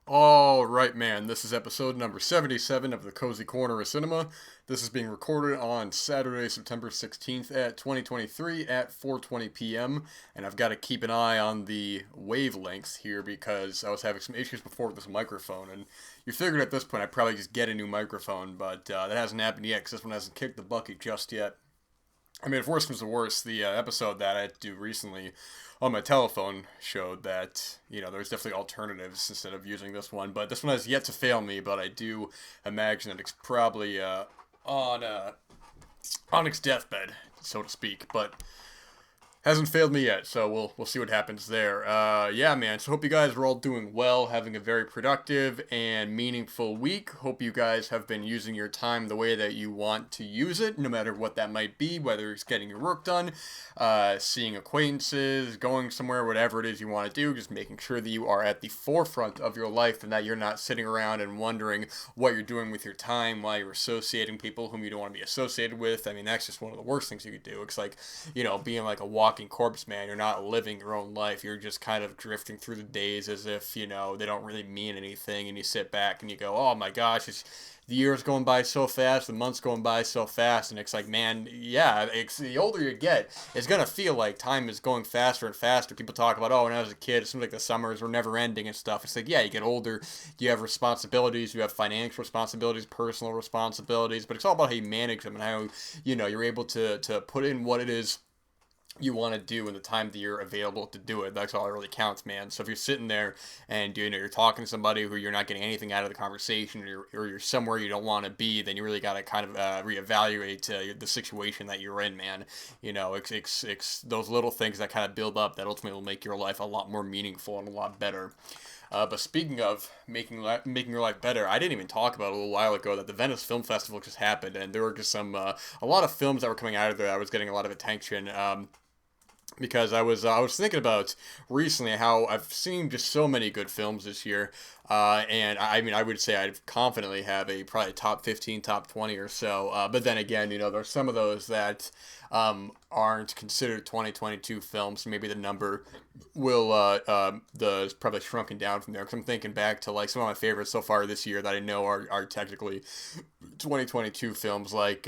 All right, man. This is episode number 77 of the Cozy Corner of Cinema. This is being recorded on Saturday, September 16th at 2023 at 4:20 p.m. And I've got to keep an eye on the wavelengths here because I was having some issues before with this microphone. And you figured at this point I'd probably just get a new microphone, but that hasn't happened yet because this one hasn't kicked the bucket just yet. I mean, if worse comes to worse, the episode that I had to do recently on my telephone showed that, there's definitely alternatives instead of using this one. But this one has yet to fail me, but I do imagine that it's probably on, uh, on its deathbed, so to speak. But hasn't failed me yet, so we'll see what happens there. Yeah, man. So hope you guys are all doing well, having a very productive and meaningful week. Hope you guys have been using your time the way that you want to use it, no matter what that might be. Whether it's getting your work done, seeing acquaintances, going somewhere, whatever it is you want to do. Just making sure that you are at the forefront of your life and that you're not sitting around and wondering what you're doing with your time while you're associating people whom you don't want to be associated with. I mean, that's just one of the worst things you could do. It's like, being like a walking corpse, man. You're not living your own life. You're just kind of drifting through the days as if, they don't really mean anything. And you sit back and you go, oh my gosh, the year's going by so fast, the month's going by so fast, and it's like, man, yeah, the older you get, it's gonna feel like time is going faster and faster. People talk about, oh, when I was a kid, it seems like the summers were never ending and stuff. It's like, yeah, you get older, you have responsibilities, you have financial responsibilities, personal responsibilities, but it's all about how you manage them and how, you're able to put in what it is you want to do in the time that you're available to do it. That's all that really counts, man. So if you're sitting there and you're talking to somebody who you're not getting anything out of the conversation, or you're somewhere you don't want to be, then you really got to kind of reevaluate the situation that you're in, man. It's those little things that kind of build up that ultimately will make your life a lot more meaningful and a lot better. But speaking of making your life better, I didn't even talk about a little while ago that the Venice Film Festival just happened, and there were just a lot of films that were coming out of there. I was getting a lot of attention. Because I was thinking about recently how I've seen just so many good films this year, and I mean I would say I confidently have a probably top 15, top 20 or so. But then again, there's some of those that aren't considered 2022 films. So maybe the number will the probably shrunken down from there. Because I'm thinking back to like some of my favorites so far this year that I know are technically 2022 films, like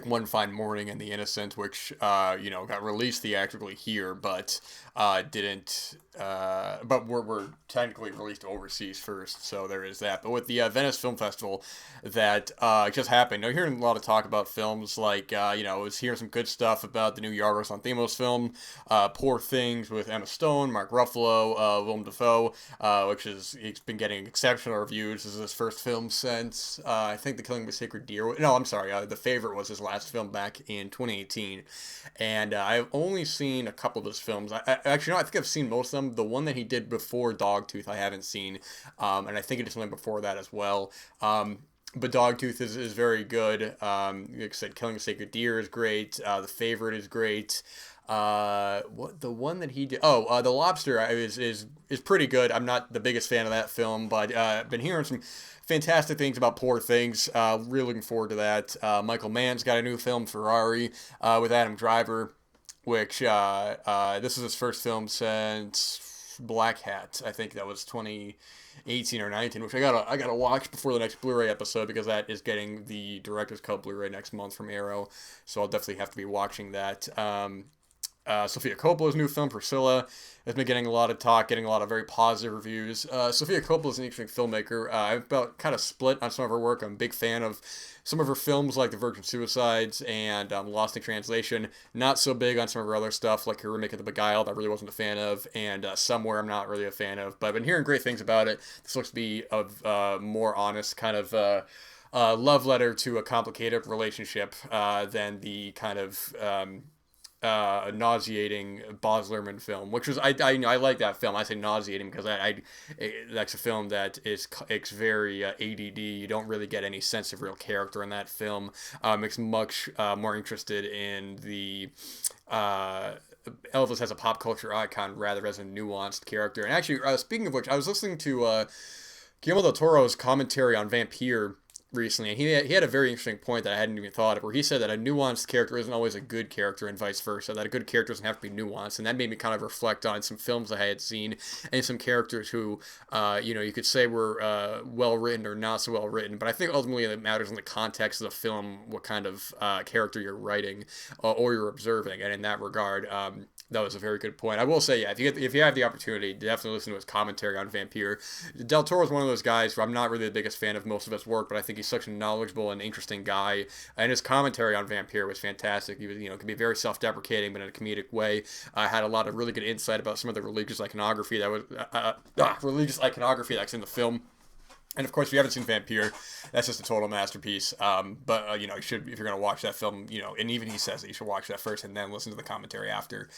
One Fine Morning and The Innocent, which got released theatrically here, but didn't. But were technically released overseas first, so there is that. But with the Venice Film Festival that just happened, I'm hearing a lot of talk about films like I was hearing some good stuff about the new Yorgos Lanthimos film, Poor Things with Emma Stone, Mark Ruffalo, Willem Dafoe, which it's been getting exceptional reviews. This is his first film since I think The Killing of a Sacred Deer. No, I'm sorry, The Favorite was his last film back in 2018, and I've only seen a couple of his films. Actually, no, I think I've seen most of them. The one that he did before Dogtooth, I haven't seen, and I think he did something before that as well. But Dogtooth is very good. Like I said, Killing a Sacred Deer is great. The Favorite is great. What the one that he did? Oh, The Lobster is pretty good. I'm not the biggest fan of that film, but I've been hearing some fantastic things about Poor Things. Really looking forward to that. Michael Mann's got a new film, Ferrari, with Adam Driver, which this is his first film since Black Hat. I think that was 2018 or 19, which I gotta watch before the next Blu-ray episode because that is getting the director's cut Blu-ray next month from Arrow. So I'll definitely have to be watching that. Sofia Coppola's new film, Priscilla, has been getting a lot of talk, getting a lot of very positive reviews. Sofia Coppola is an interesting filmmaker. I'm about kind of split on some of her work. I'm a big fan of some of her films like The Virgin Suicides and Lost in Translation. Not so big on some of her other stuff like her remake of The Beguiled, I really wasn't a fan of, and Somewhere I'm not really a fan of. But I've been hearing great things about it. This looks to be a more honest kind of love letter to a complicated relationship than the kind of nauseating Baz Luhrmann film, which was I like that film. I say nauseating because that's a film that it's very ADD. You don't really get any sense of real character in that film. It's much more interested in the Elvis as a pop culture icon rather as a nuanced character. And actually, speaking of which, I was listening to Guillermo del Toro's commentary on Vampire recently, and he had a very interesting point that I hadn't even thought of, where he said that a nuanced character isn't always a good character, and vice versa. That a good character doesn't have to be nuanced, and that made me kind of reflect on some films I had seen and some characters who, you could say were well written or not so well written. But I think ultimately it matters in the context of the film what kind of character you're writing or you're observing, and in that regard. That was a very good point. I will say, yeah, if you have the opportunity, definitely listen to his commentary on Vampire. Del Toro is one of those guys who I'm not really the biggest fan of most of his work, but I think he's such a knowledgeable and interesting guy. And his commentary on Vampire was fantastic. He was, can be very self-deprecating, but in a comedic way. Had a lot of really good insight about some of the religious iconography that's in the film. And of course, if you haven't seen Vampire, that's just a total masterpiece. But you should, if you're gonna watch that film, and even he says that you should watch that first and then listen to the commentary after,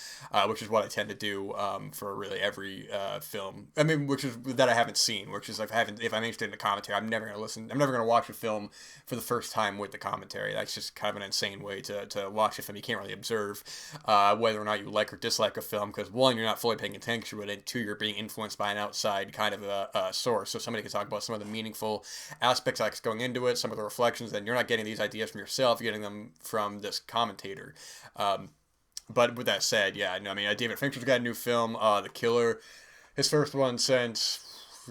which is what I tend to do for really every film. I mean, which is that I haven't seen. Which is if I'm interested in the commentary, I'm never gonna watch a film for the first time with the commentary. That's just kind of an insane way to watch a film. You can't really observe whether or not you like or dislike a film, because one, you're not fully paying attention to it, and two, you're being influenced by an outside kind of a source. So somebody can talk about some of the meaningful aspects that's going into it, some of the reflections, then you're not getting these ideas from yourself, you're getting them from this commentator. But with that said, yeah, no, I mean, David Fincher's got a new film, The Killer. His first one since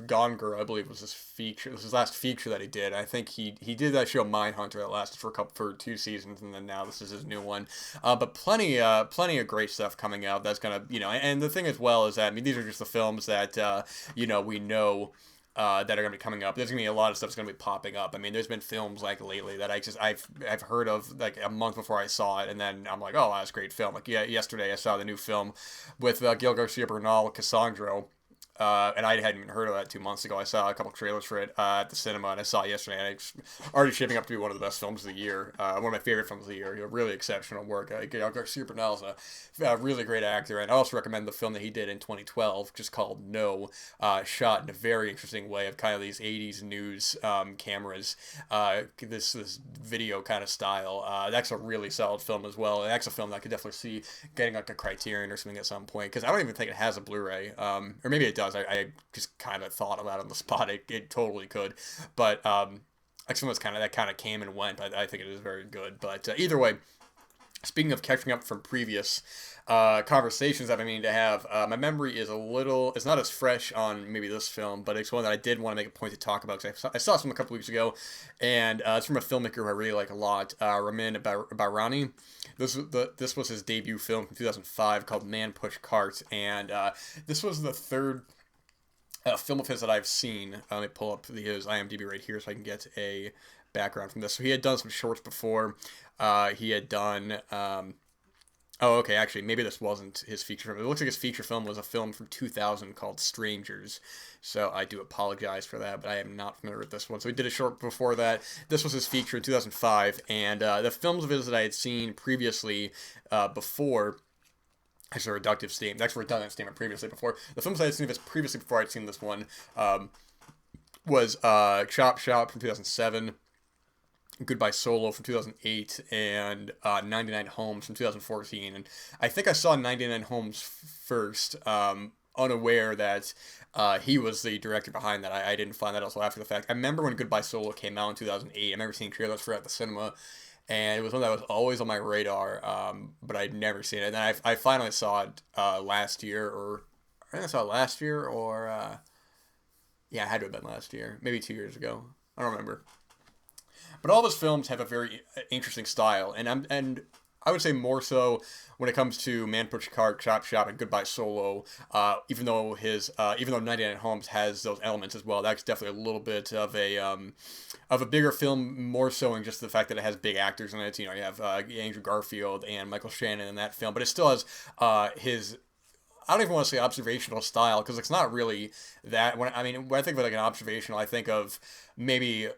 Gone Girl, I believe, was his feature. This was his last feature that he did. I think he did that show Mindhunter that lasted for 2 seasons, and then now this is his new one. But plenty of great stuff coming out. That's gonna, and the thing as well is that, I mean, these are just the films that we know. That are going to be coming up. There's going to be a lot of stuff that's going to be popping up. I mean, there's been films like lately that I've heard of like a month before I saw it, and then I'm like, oh, that's a great film. Like, yeah, yesterday I saw the new film with Gael Garcia Bernal, Cassandro. And I hadn't even heard of that 2 months ago. I saw a couple trailers for it at the cinema, and I saw it yesterday, and it's already shaping up to be one of the best films of the year. One of my favorite films of the year. Really exceptional work. Gael Garcia Bernal is a really great actor, and I also recommend the film that he did in 2012, just called No, shot in a very interesting way of kind of these 80s news cameras, this video kind of style. That's a really solid film as well, and that's a film that I could definitely see getting like a Criterion or something at some point, because I don't even think it has a Blu-ray, or maybe it does. I just kind of thought of that on the spot. It totally could, but some of that kind of came and went. I think it is very good. But either way, speaking of catching up from previous conversations I've been meaning to have, my memory is it's not as fresh on maybe this film, but it's one that I did want to make a point to talk about, because I saw some a couple weeks ago, and it's from a filmmaker who I really like a lot, Ramin Bahrani. This was his debut film from 2005 called Man Push Cart, and this was the third film of his that I've seen. Let me pull up his IMDb right here so I can get a background from this. So he had done some shorts before. He had done... actually, maybe this wasn't his feature film. It looks like his feature film was a film from 2000 called Strangers. So I do apologize for that, but I am not familiar with this one. So he did a short before that. This was his feature in 2005. And the films of his that I had seen previously before... That's a redundant statement previously before. The films I had seen of his previously before I'd seen this one was Chop Shop from 2007, Goodbye Solo from 2008, and 99 Homes from 2014. And I think I saw 99 Homes first, unaware that he was the director behind that. I didn't find that out until after the fact. I remember when Goodbye Solo came out in 2008. I remember seeing trailers for it at the cinema. And it was one that was always on my radar, but I'd never seen it. And then I finally saw it last year, I had to have been last year, maybe 2 years ago. I don't remember. But all of his films have a very interesting style, and I would say more so when it comes to Man Push Cart, Chop Shop, and Goodbye Solo. Even though 99 Homes has those elements as well, that's definitely a little bit of a bigger film, more so in just the fact that it has big actors in it. You have Andrew Garfield and Michael Shannon in that film, but it still has his... I don't even want to say observational style, because it's not really that. When I think of it like an observational, I think of maybe...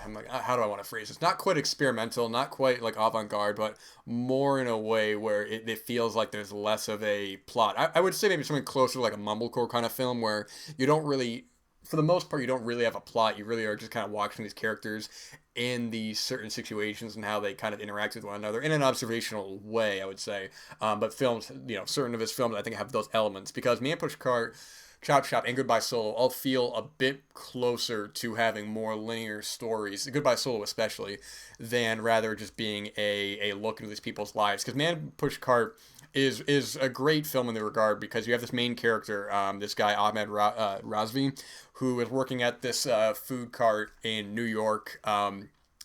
I'm like, how do I want to phrase this? Not quite experimental, not quite like avant-garde, but more in a way where it feels like there's less of a plot. I would say maybe something closer to like a mumblecore kind of film, where you don't really, for the most part, you don't really have a plot. You really are just kind of watching these characters in these certain situations and how they kind of interact with one another in an observational way, I would say. But films, certain of his films, I think have those elements, because Man Push Cart Chop Shop and Goodbye Solo all feel a bit closer to having more linear stories, Goodbye Solo especially, than rather just being a look into these people's lives. Because Man Push Cart is a great film in the regard because you have this main character, this guy Ahmed Razvi, who is working at this food cart in New York.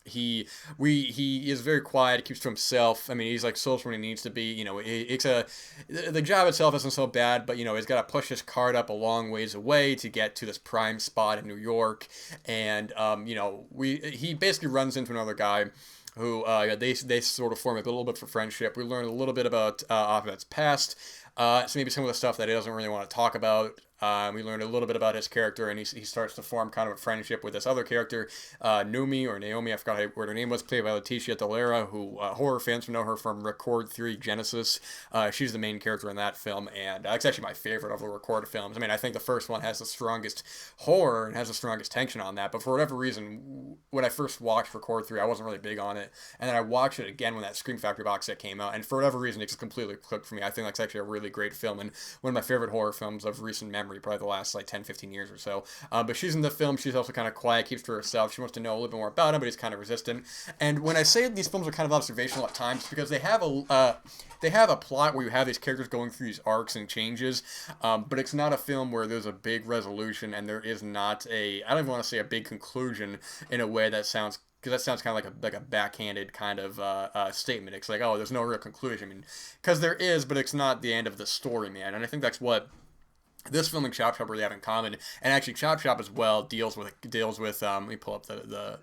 He is very quiet. He keeps to himself. I mean, he's like social when he needs to be. You know, the job itself isn't so bad, but you know, he's got to push his cart up a long ways away to get to this prime spot in New York, and you know, he basically runs into another guy who they sort of form a little bit for friendship. We learn a little bit about Ahmed's past, so maybe some of the stuff that he doesn't really want to talk about. We learned a little bit about his character, and he starts to form kind of a friendship with this other character, Naomi, I forgot what her name was, played by Leticia Dolera, who horror fans will know her from Record 3 Genesis. She's the main character in that film, and it's actually my favorite of the Record films. I mean, I think the first one has the strongest horror and has the strongest tension on that, but for whatever reason, when I first watched Record 3, I wasn't really big on it, and then I watched it again when that Scream Factory box set came out, and for whatever reason, it just completely clicked for me. I think that's actually a really great film, and one of my favorite horror films of recent memory, probably the last like 10-15 years or so. But she's in the film. She's also kind of quiet, keeps to herself. She wants to know a little bit more about him, but he's kind of resistant. And when I say these films are kind of observational at times, because they have a plot where you have these characters going through these arcs and changes, but it's not a film where there's a big resolution and there is not I don't even want to say a big conclusion in a way that sounds, because that sounds kind of like a backhanded kind of statement. It's like, oh, there's no real conclusion. I mean, because there is, but it's not the end of the story, man. And I think that's what this film and Chop Shop really have in common. And actually, Chop Shop as well deals with let me pull up the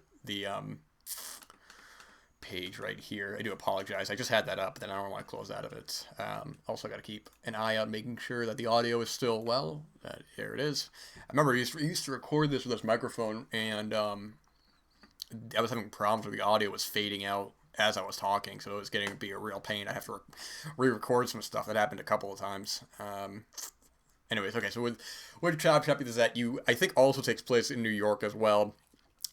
page right here. I do apologize. I just had that up, but then I don't want to close out of it. Also, got to keep an eye out, making sure that the audio is still well. Here it is. I remember I used to record this with this microphone, and I was having problems with the audio was fading out as I was talking, so it was getting to be a real pain. I have to re-record some stuff. That happened a couple of times. Anyways, okay, so with Chop Shop is that I think also takes place in New York as well.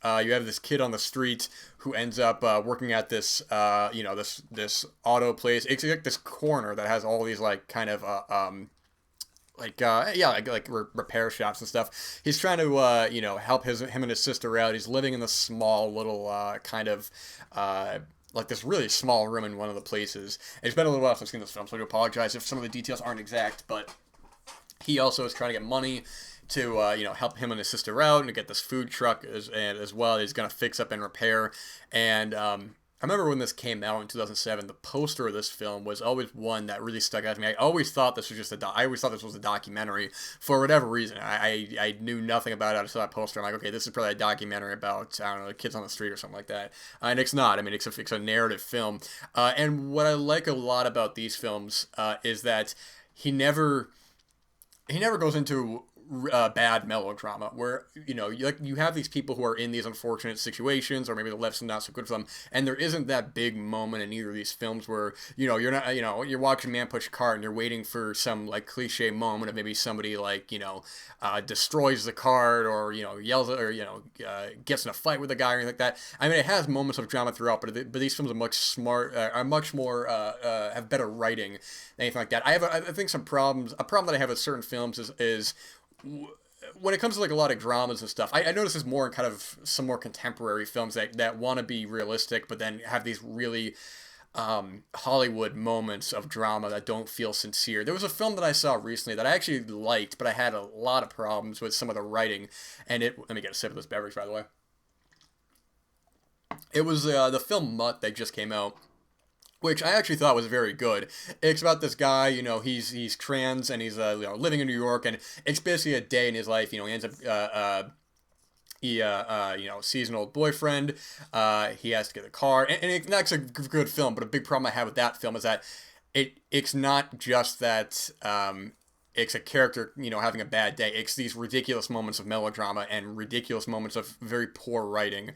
You have this kid on the street who ends up working at this, this auto place. It's like this corner that has all these like kind of repair shops and stuff. He's trying to help him and his sister out. He's living in this small little like this really small room in one of the places. And it's been a little while since I've seen this film, so I do apologize if some of the details aren't exact, but he also is trying to get money to help him and his sister out and to get this food truck as well. He's going to fix up and repair. And I remember when this came out in 2007, the poster of this film was always one that really stuck out to me. I always thought this was just I always thought this was a documentary for whatever reason. I knew nothing about it. I saw that poster. I'm like, okay, this is probably a documentary about, I don't know, kids on the street or something like that. And it's not. I mean, it's a narrative film. And what I like a lot about these films is that he never goes into bad melodrama where you have these people who are in these unfortunate situations, or maybe the life's not so good for them, and there isn't that big moment in either of these films where you're not you're watching Man Push Cart and you're waiting for some like cliche moment of maybe somebody like destroys the cart or yells at, or gets in a fight with a guy or anything like that. I mean, it has moments of drama throughout, but these films are much more have better writing than anything like that. I think a problem that I have with certain films is when it comes to like a lot of dramas and stuff, I notice this more in kind of some more contemporary films that want to be realistic, but then have these really Hollywood moments of drama that don't feel sincere. There was a film that I saw recently that I actually liked, but I had a lot of problems with some of the writing. And let me get a sip of this beverage, by the way. It was the film Mutt that just came out, which I actually thought was very good. It's about this guy, he's trans and he's living in New York, and it's basically a day in his life. He ends up sees an old boyfriend. He has to get a car, and that's a good film. But a big problem I have with that film is that it's not just that it's a character having a bad day. It's these ridiculous moments of melodrama and ridiculous moments of very poor writing,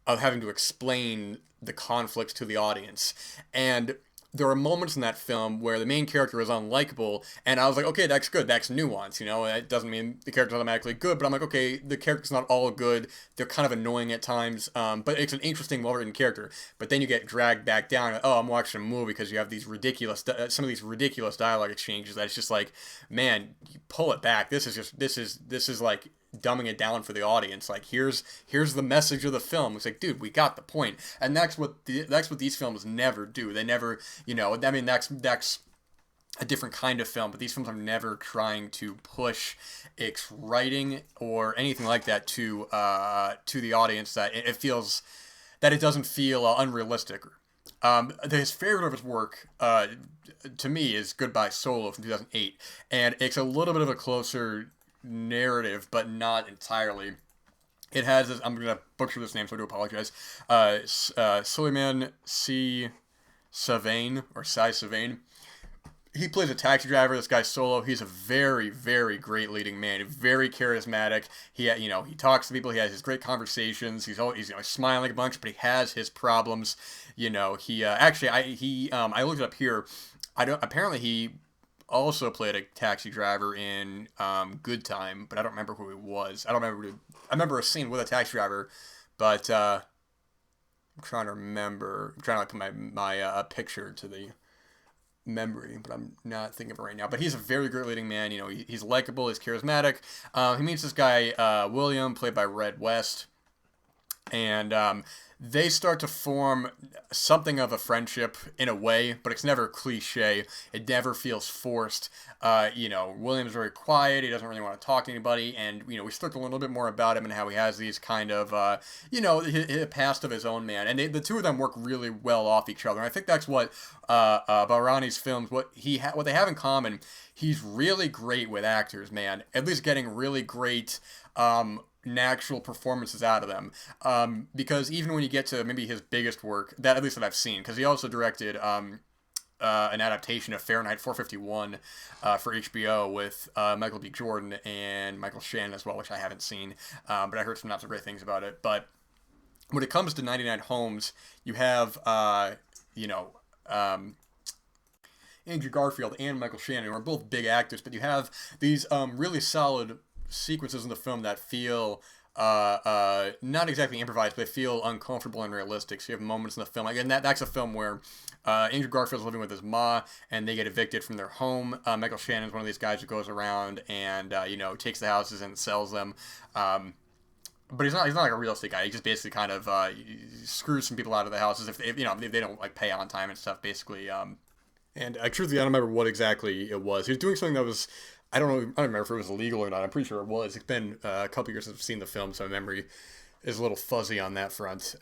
of having to explain the conflicts to the audience. And there are moments in that film where the main character is unlikable, and I was like, okay, that's good, that's nuance, you know, it doesn't mean the character's automatically good, but I'm like, okay, the character's not all good, they're kind of annoying at times, but it's an interesting, well-written character, but then you get dragged back down, and, oh, I'm watching a movie because you have these ridiculous, some of these ridiculous dialogue exchanges that it's just like, man, you pull it back, this is like, dumbing it down for the audience. Like here's the message of the film. It's like, dude, we got the point. And that's what these films never do. They never, you know, I mean that's a different kind of film, but these films are never trying to push its writing or anything like that to the audience that it feels that it doesn't feel unrealistic. His favorite of his work, to me, is Goodbye Solo from 2008, and it's a little bit of a closer narrative, but not entirely. It has this, I'm gonna butcher this name, so I do apologize. Suleiman C. Savain or Sai Savain. He plays a taxi driver. This guy Solo. He's a very, very great leading man. Very charismatic. He, you know, he talks to people. He has his great conversations. He's always, you know, smiling a bunch, but he has his problems. You know, he actually, I looked it up here. I don't. Apparently, he also played a taxi driver in Good Time, but I don't remember who he was. I remember a scene with a taxi driver, but I'm trying to remember. I'm trying to put my picture to the memory, but I'm not thinking of it right now. But he's a very great leading man. You know, he's likable. He's charismatic. He meets this guy William, played by Red West, and they start to form something of a friendship in a way, but it's never cliche. It never feels forced. You know, William's very quiet. He doesn't really want to talk to anybody, and you know, we start to learn a little bit more about him and how he has these kind of, you know, his past of his own, man. And the two of them work really well off each other. And I think that's what Bahrani's films, what they have in common. He's really great with actors, man. At least getting really great natural performances out of them, because even when you get to maybe his biggest work, that at least that I've seen, because he also directed an adaptation of Fahrenheit 451 for HBO with Michael B. Jordan and Michael Shannon as well, which I haven't seen, but I heard some not so great things about it. But when it comes to 99 Homes, you have you know, Andrew Garfield and Michael Shannon, who are both big actors, but you have these really solid sequences in the film that feel not exactly improvised, but they feel uncomfortable and realistic. So you have moments in the film, again, that's a film where Andrew Garfield's living with his ma, and they get evicted from their home. Michael Shannon's one of these guys who goes around and you know, takes the houses and sells them. But he's not like a real estate guy. He just basically kind of screws some people out of the houses if you know, if they don't like pay on time and stuff, basically. And truthfully, I don't remember what exactly it was. He was doing something that was, I don't remember if it was illegal or not. I'm pretty sure it was. It's been a couple years since I've seen the film, so my memory is a little fuzzy on that front.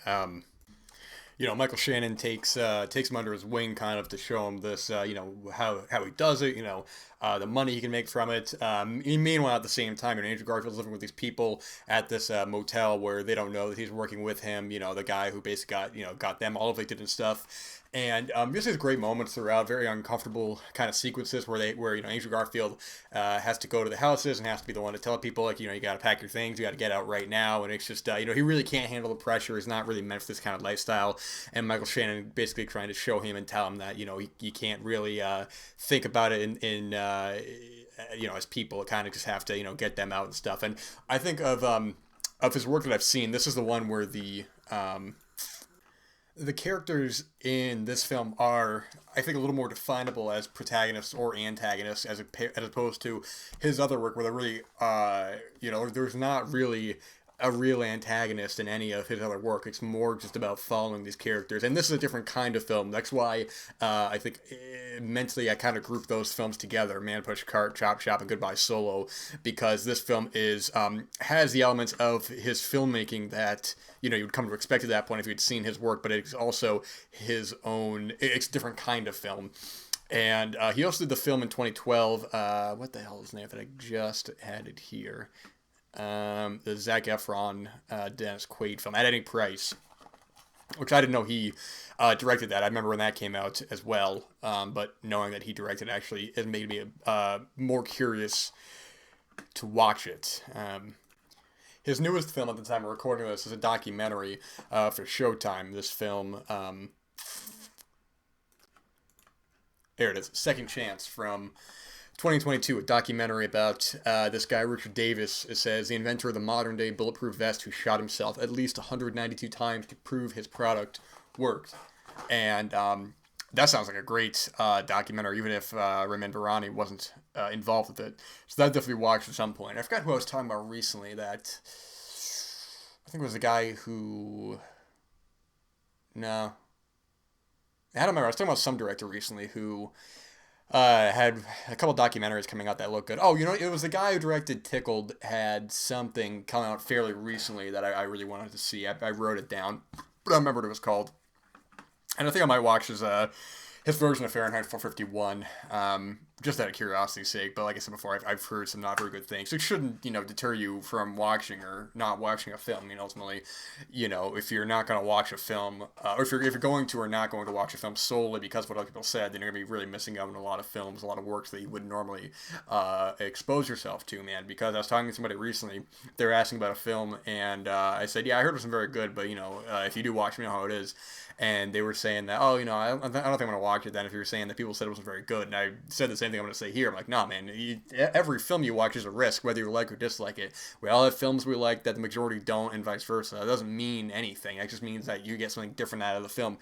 You know, Michael Shannon takes him under his wing, kind of to show him this, you know, how he does it, you know, the money he can make from it. Meanwhile, at the same time, you know, Andrew Garfield's living with these people at this motel where they don't know that he's working with him. You know, the guy who basically got them all evicted and stuff. And just has great moments throughout, very uncomfortable kind of sequences where you know, Andrew Garfield has to go to the houses and has to be the one to tell people, like, you know, you got to pack your things, you got to get out right now, and it's just you know, he really can't handle the pressure. He's not really meant for this kind of lifestyle, and Michael Shannon basically trying to show him and tell him that, you know, you can't really think about it in you know, as people, kind of just have to, you know, get them out and stuff. And I think of his work that I've seen, this is the one where the characters in this film are, I think, a little more definable as protagonists or antagonists as opposed to his other work where they're really, you know, there's not really a real antagonist in any of his other work. It's more just about following these characters. And this is a different kind of film. That's why I think mentally I kind of group those films together, Man Push Cart, Chop Shop, and Goodbye Solo, because this film is has the elements of his filmmaking that, you know, you would come to expect at that point if you'd seen his work, but it's also his own, it's a different kind of film. And he also did the film in 2012, what the hell is the name that I just had it here? The Zac Efron, Dennis Quaid film, At Any Price, which I didn't know he directed that. I remember when that came out as well, but knowing that he directed actually, it made me more curious to watch it. His newest film at the time of recording this is a documentary for Showtime. This film, There it is. Second Chance from 2022, a documentary about this guy, Richard Davis. It says the inventor of the modern day bulletproof vest who shot himself at least 192 times to prove his product worked. And that sounds like a great documentary, even if Ramin Bahrani wasn't involved with it. So that definitely watched at some point. I forgot who I was talking about recently. That I think it was the guy who. No, I don't remember. I was talking about some director recently who had a couple documentaries coming out that looked good. Oh, it was the guy who directed Tickled had something come out fairly recently that I really wanted to see. I wrote it down, but I don't remember what it was called. And I think I might watch his version of Fahrenheit 451, just out of curiosity's sake. But like I said before, I've heard some not very good things. So it shouldn't, deter you from watching or not watching a film. Ultimately, if you're not going to watch a film, or if you're going to or not going to watch a film solely because of what other people said, then you're going to be really missing out on a lot of films, a lot of works that you wouldn't normally expose yourself to, man. Because I was talking to somebody recently, they were asking about a film, and I said, yeah, I heard it wasn't very good, but, if you do watch, you know how it is. And they were saying that, I don't think I'm going to watch it then if you're saying that people said it wasn't very good. And I said the same thing I'm going to say here. I'm like, nah, man, every film you watch is a risk, whether you like or dislike it. We all have films we like that the majority don't, and vice versa. That doesn't mean anything. It just means that you get something different out of the film.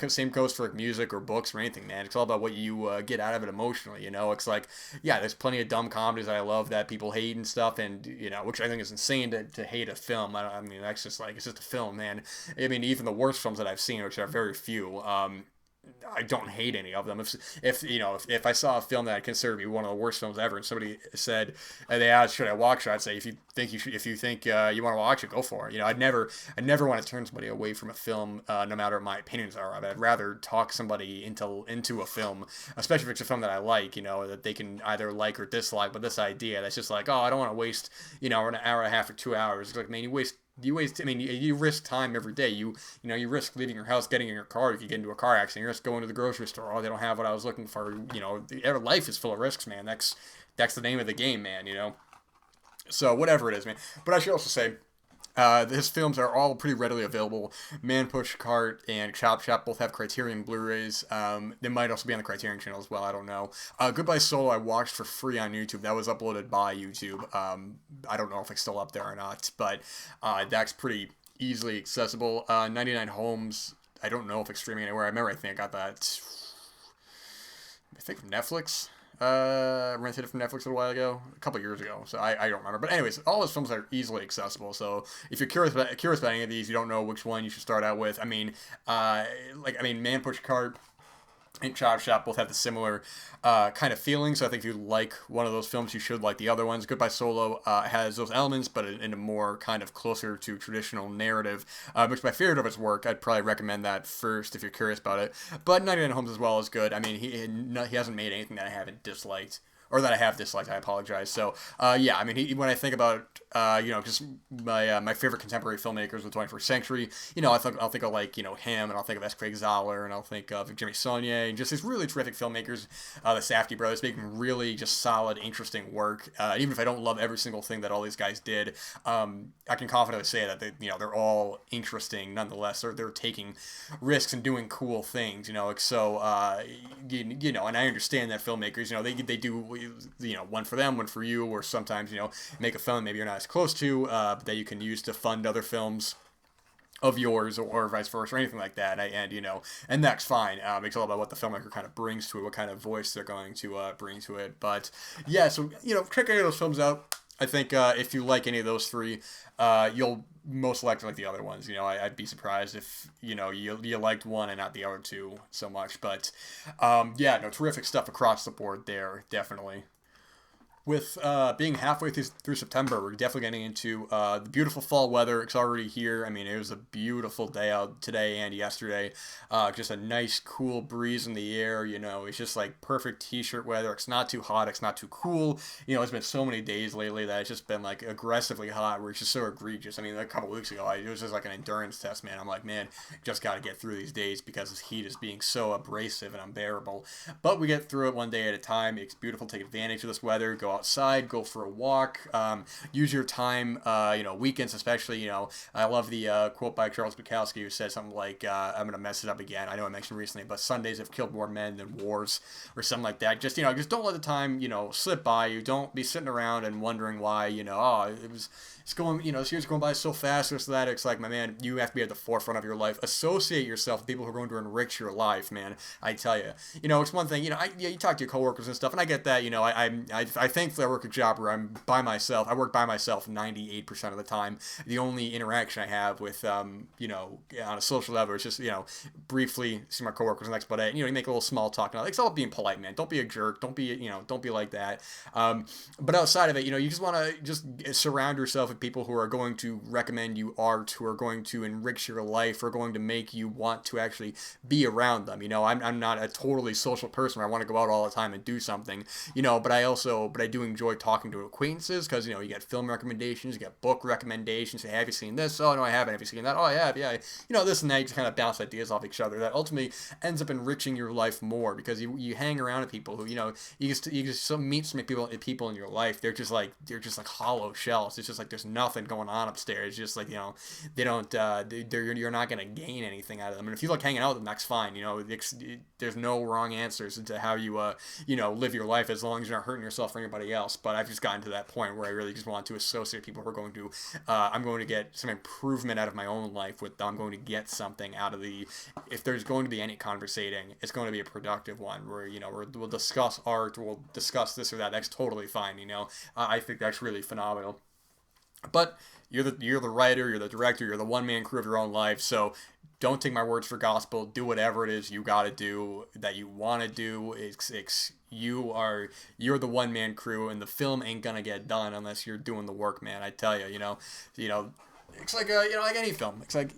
Same goes for like music or books or anything, man. It's all about what you get out of it emotionally, It's like, yeah, there's plenty of dumb comedies that I love that people hate and stuff, and, which I think is insane to hate a film. I mean, that's just like, it's just a film, man. I mean, even the worst films that I've seen, which are very few, I don't hate any of them. If I saw a film that I consider to be one of the worst films ever, and somebody said, they asked, should I watch it? I'd say, if you think you want to watch it, go for it. I'd never want to turn somebody away from a film, no matter what my opinions are. I'd rather talk somebody into a film, especially if it's a film that I like, that they can either like or dislike. But this idea that's just like, oh, I don't want to waste, an hour and a half or 2 hours. It's like, man, you risk time every day. You risk leaving your house, getting in your car if you get into a car accident. You risk going to the grocery store. Oh, they don't have what I was looking for. Life is full of risks, man. That's the name of the game, man. So whatever it is, man. But I should also say, his films are all pretty readily available. Man Push Cart and Chop Shop both have Criterion Blu-rays. They might also be on the Criterion channel as well. I don't know. Goodbye Solo I watched for free on YouTube. That was uploaded by YouTube. I don't know if it's still up there or not, but that's pretty easily accessible. 99 Homes, I don't know if it's streaming anywhere. I think I got that, I think from Netflix. Rented it from Netflix a while ago, a couple years ago, so I don't remember. But anyways, all his films are easily accessible. So if you're curious about any of these, you don't know which one you should start out with. Man Push Cart and Chop Shop both have the similar kind of feeling. So I think if you like one of those films, you should like the other ones. Goodbye Solo has those elements, but in a more kind of closer to traditional narrative, which is my favorite of his work. I'd probably recommend that first if you're curious about it. But 99 Homes as well is good. I mean, he hasn't made anything that I haven't disliked. Or that I have disliked, I apologize. So, when I think about, just my favorite contemporary filmmakers of the 21st century, I'll think of like, him, and I'll think of S. Craig Zahler, and I'll think of Jimmy Saunier, and just these really terrific filmmakers, the Safdie brothers, making really just solid, interesting work. Even if I don't love every single thing that all these guys did, I can confidently say that they're all interesting nonetheless. They're taking risks and doing cool things, and I understand that filmmakers, they do, one for them, one for you, or sometimes, make a film maybe you're not as close to, that you can use to fund other films of yours, or vice versa, or anything like that. And that's fine. It's all about what the filmmaker kind of brings to it, what kind of voice they're going to bring to it. But yeah, so, check any of those films out. I think if you like any of those three, you'll most likely like the other ones. I'd be surprised if, you liked one and not the other two so much. But, terrific stuff across the board there, definitely. With being halfway through September, we're definitely getting into the beautiful fall weather. It's already here. I mean, it was a beautiful day out today and yesterday. Just a nice, cool breeze in the air. It's just like perfect t-shirt weather. It's not too hot. It's not too cool. It's been so many days lately that it's just been like aggressively hot, where it's just so egregious. I mean, a couple weeks ago, it was just like an endurance test, man. I'm like, man, just got to get through these days because this heat is being so abrasive and unbearable. But we get through it one day at a time. It's beautiful. Take advantage of this weather. Go outside, go for a walk, use your time, weekends especially, I love the quote by Charles Bukowski who said something like, I'm going to mess it up again, I know I mentioned recently, but Sundays have killed more men than wars, or something like that. Just, just don't let the time, slip by you. Don't be sitting around and wondering why, it's going, this year's going by so fast, this, that. It's like, my man, you have to be at the forefront of your life. Associate yourself with people who are going to enrich your life, man. I tell you, it's one thing, you talk to your coworkers and stuff, and I get that, I thankfully I work a job where I'm by myself. I work by myself 98% of the time. The only interaction I have with, on a social level is just, briefly see my coworkers the next day, and, you make a little small talk. Now, it's all being polite, man. Don't be a jerk. Don't be, don't be like that. But outside of it, you just want to just surround yourself with people who are going to recommend you art, who are going to enrich your life, who are going to make you want to actually be around them. I'm not a totally social person where I want to go out all the time and do something, but I do enjoy talking to acquaintances because, you get film recommendations, you get book recommendations. Hey, have you seen this? Oh, no, I haven't. Have you seen that? Oh, I have. Yeah. This and that. You just kind of bounce ideas off each other. That ultimately ends up enriching your life more because you hang around with people who, you just meet some people in your life. They're just like hollow shells. It's just like there's nothing going on upstairs. It's just like, they don't, you're not going to gain anything out of them. And if you like hanging out with them, that's fine. There's no wrong answers into how you, live your life as long as you're not hurting yourself or anybody else. But I've just gotten to that point where I really just want to associate people who are going to, I'm going to get some improvement out of my own life with them. I'm going to get something out of if there's going to be any conversating, it's going to be a productive one where, we'll discuss art, we'll discuss this or that. That's totally fine. I think that's really phenomenal. But you're the writer, you're the director, you're the one-man crew of your own life, so don't take my words for gospel. Do whatever it is you got to do, that you want to do. You're the one-man crew, and the film ain't gonna get done unless you're doing the work, man. I tell you, it's like like any film. It's like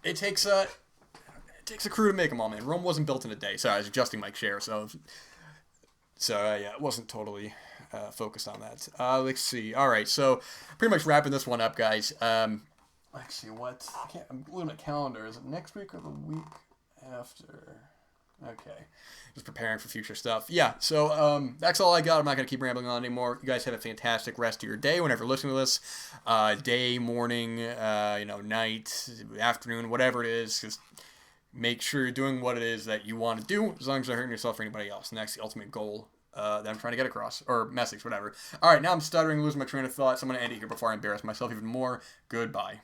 it takes a crew to make them all, man. Rome wasn't built in a day. Sorry, I was adjusting my chair, so yeah, it wasn't totally focused on that. Let's see. All right, so pretty much wrapping this one up, guys. Let's see I'm looking at calendar. Is it next week or the week after? Okay, just preparing for future stuff. Yeah, so that's all I got. I'm not gonna keep rambling on anymore. You guys have a fantastic rest of your day whenever you're listening to this. Day, morning, night, afternoon, whatever it is. Just make sure you're doing what it is that you want to do, as long as you're not hurting yourself or anybody else. And that's the ultimate goal that I'm trying to get across, or message, whatever. All right, now I'm stuttering, losing my train of thought, so I'm going to end it here before I embarrass myself even more. Goodbye.